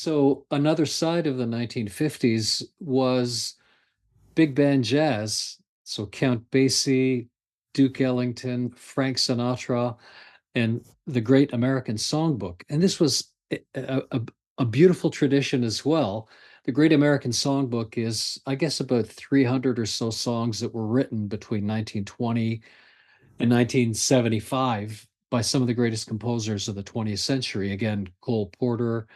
So another side of the 1950s was big band jazz. So Count Basie, Duke Ellington, Frank Sinatra, and the Great American Songbook. And this was a beautiful tradition as well. The Great American Songbook is, I guess, about 300 or so songs that were written between 1920 and 1975 by some of the greatest composers of the 20th century. Again, Cole Porter,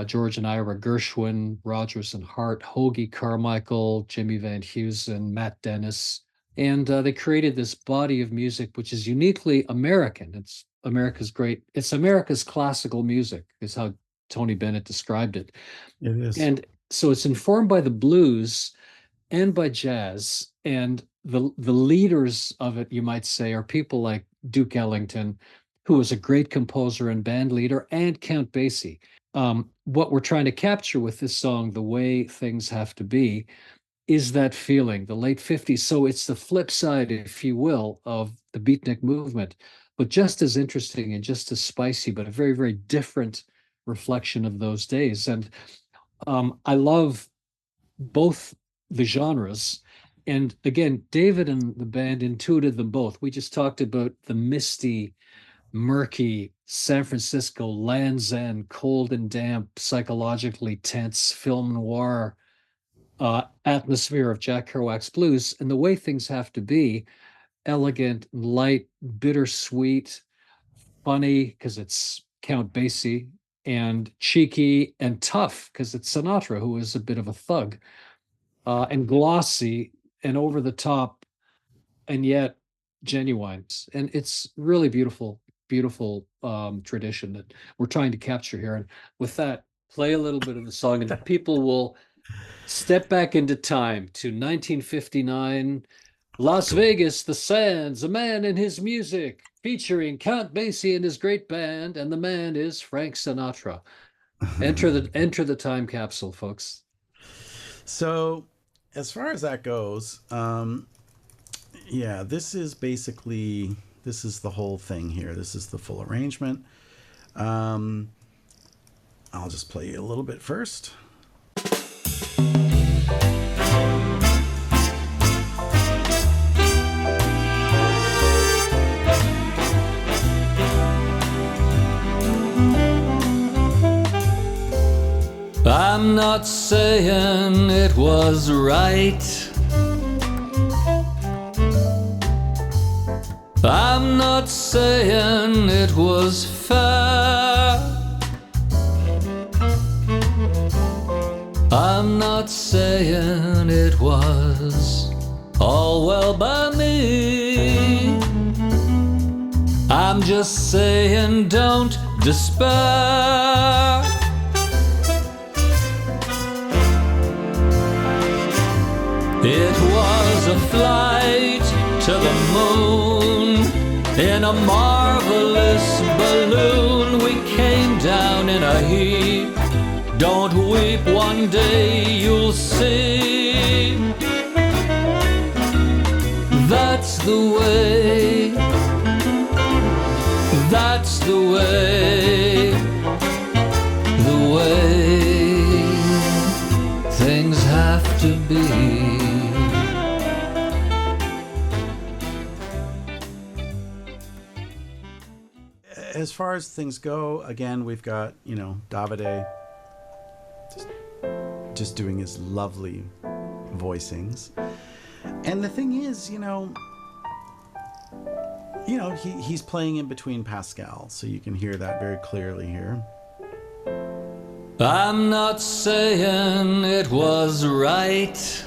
George and Ira Gershwin, Rodgers and Hart, Hoagie Carmichael, Jimmy Van Heusen, Matt Dennis. And they created this body of music, which is uniquely American. It's America's classical music, is how Tony Bennett described it. It is. And so it's informed by the blues and by jazz. And the leaders of it, you might say, are people like Duke Ellington, who was a great composer and band leader, and Count Basie. What we're trying to capture with this song, The Way Things Have to Be, is that feeling, the late 50s. So it's the flip side, if you will, of the beatnik movement, but just as interesting and just as spicy, but a very, very different reflection of those days. And I love both the genres. And again, David and the band intuited them both. We just talked about the misty, murky San Francisco Land's End, cold and damp, psychologically tense film noir atmosphere of Jack Kerouac's blues, and the way things have to be elegant, light, bittersweet, funny because it's Count Basie, and cheeky and tough because it's Sinatra, who is a bit of a thug, and glossy and over the top, and yet genuine. And it's really beautiful, beautiful tradition that we're trying to capture here. And with that, play a little bit of the song, and people will step back into time to 1959, Las Vegas, the Sands, a man and his music, featuring Count Basie and his great band, and the man is Frank Sinatra. Enter the time capsule, folks. So, as far as that goes, yeah, this is the whole thing here. This is the full arrangement. I'll just play you a little bit first. I'm not saying it was right. I'm not saying it was fair. I'm not saying it was all well by me. I'm just saying don't despair. It was a flight to the moon in a marvelous balloon. We came down in a heap. Don't weep, one day you'll see. That's the way. That's the way. The way things have to be. As far as things go, again, we've got, Davide just doing his lovely voicings. And the thing is, he's playing in between Pascal, so you can hear that very clearly here. I'm not saying it was right.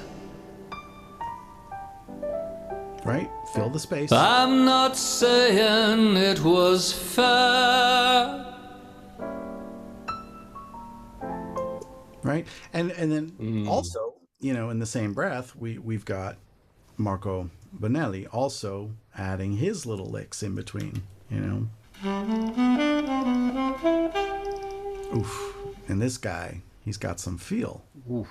Right? Fill the space. I'm not saying it was fair. Right? And then also, in the same breath, we've got Marco Bonelli also adding his little licks in between, Oof. And this guy, he's got some feel. Oof.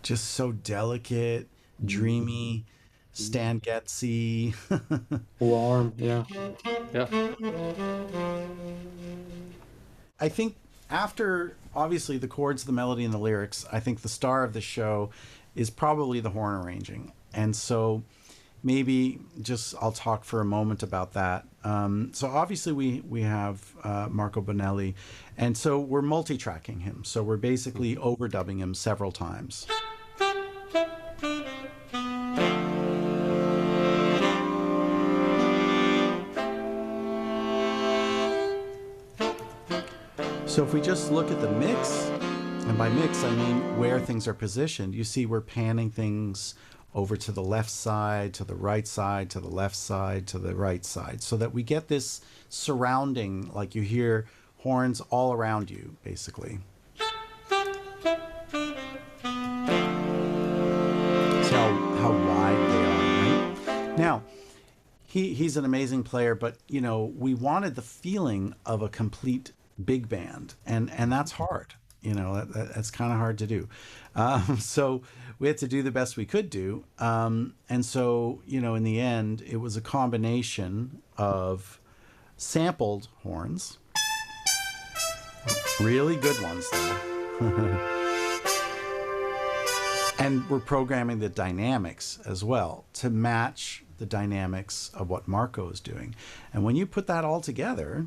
Just so delicate, dreamy, Stan Getzy. Warm, yeah, yeah. I think after obviously the chords, the melody, and the lyrics, I think the star of the show is probably the horn arranging. And so maybe just I'll talk for a moment about that. So obviously we have Marco Bonelli, and so we're multi-tracking him. So we're basically overdubbing him several times. So if we just look at the mix, and by mix I mean where things are positioned, you see we're panning things over to the left side, to the right side, to the left side, to the right side, so that we get this surrounding, like you hear horns all around you, basically. See how wide they are, right? Now, he's an amazing player, but we wanted the feeling of a complete big band, and that's hard. That's kind of hard to do. So we had to do the best we could do, and so in the end, it was a combination of sampled horns, really good ones though. And we're programming the dynamics as well to match the dynamics of what Marco is doing. And when you put that all together,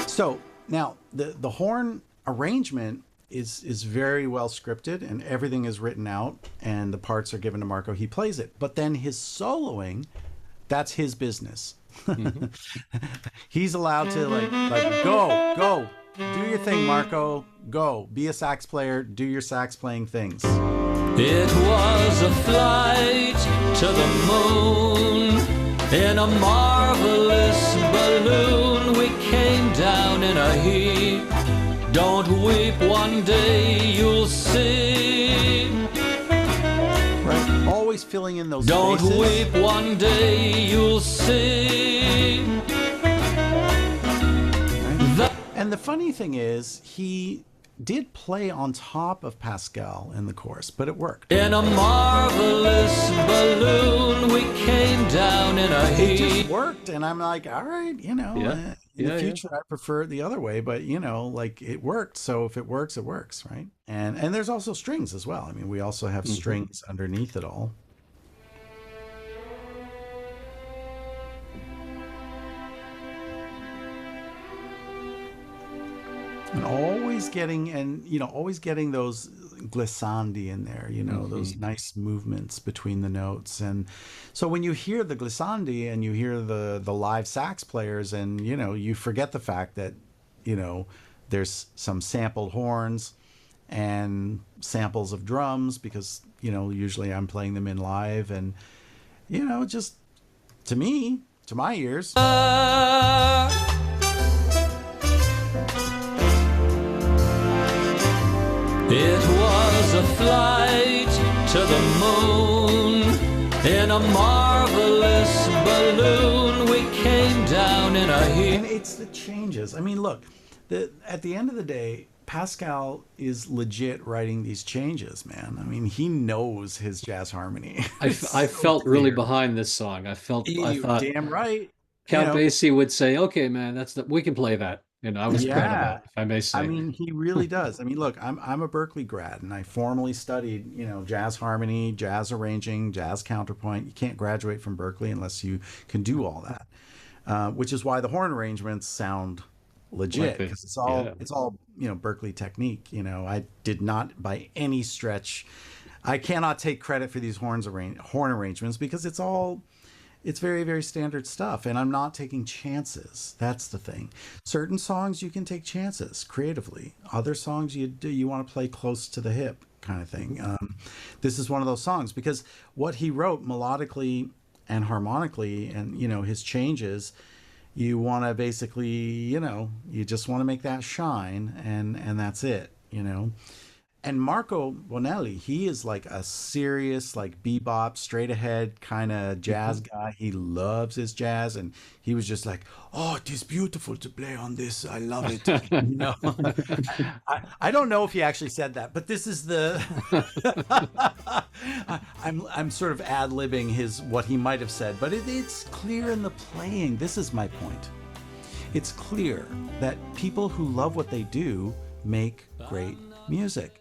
so now the horn arrangement is very well scripted, and everything is written out, and the parts are given to Marco. He plays it, but then his soloing, that's his business. Mm-hmm. He's allowed to like go do your thing, Marco. Go be a sax player. Do your sax playing things. It was a flight to the moon in a marvelous balloon. We came down in a heap. Don't weep, one day you'll see. Right, always filling in those Don't spaces. weep, one day you'll see. Right. And the funny thing is, he did play on top of Pascal in the chorus, but it worked. In a marvelous balloon, we came down in a heap. It just worked, and I'm like, all right, in the future, I prefer it the other way, but like it worked. So if it works, it works, right? And there's also strings as well. I mean, we also have strings underneath it all. And always getting those glissandi in there, those nice movements between the notes. And so when you hear the glissandi and you hear the live sax players, and you forget the fact that there's some sampled horns and samples of drums, because usually I'm playing them in live, and just to my ears, it was a flight to the moon in a marvelous balloon. We came down in a heap. And it's the changes. I mean, look, at the end of the day, Pascal is legit writing these changes, man. I mean, he knows his jazz harmony. I felt really behind this song. I thought, damn right. Count Basie would say, "Okay, man, we can play that." I was proud of that, if I may say. I mean, he really does. I mean, look, I'm a Berklee grad, and I formally studied, jazz harmony, jazz arranging, jazz counterpoint. You can't graduate from Berklee unless you can do all that, which is why the horn arrangements sound legit, because it's all Berklee technique. I did not by any stretch. I cannot take credit for these horn arrangements, because it's very, very standard stuff, and I'm not taking chances. That's the thing. Certain songs you can take chances creatively. Other songs you want to play close to the hip, kind of thing. This is one of those songs, because what he wrote melodically and harmonically, and his changes, you want to basically you just want to make that shine, and that's it. And Marco Bonelli, he is like a serious, like bebop, straight ahead kind of jazz guy. He loves his jazz, and he was just like, "Oh, it is beautiful to play on this. I love it." You know, I don't know if he actually said that, but this is the. I'm sort of ad libbing his what he might have said, but it's clear in the playing. This is my point. It's clear that people who love what they do make great music.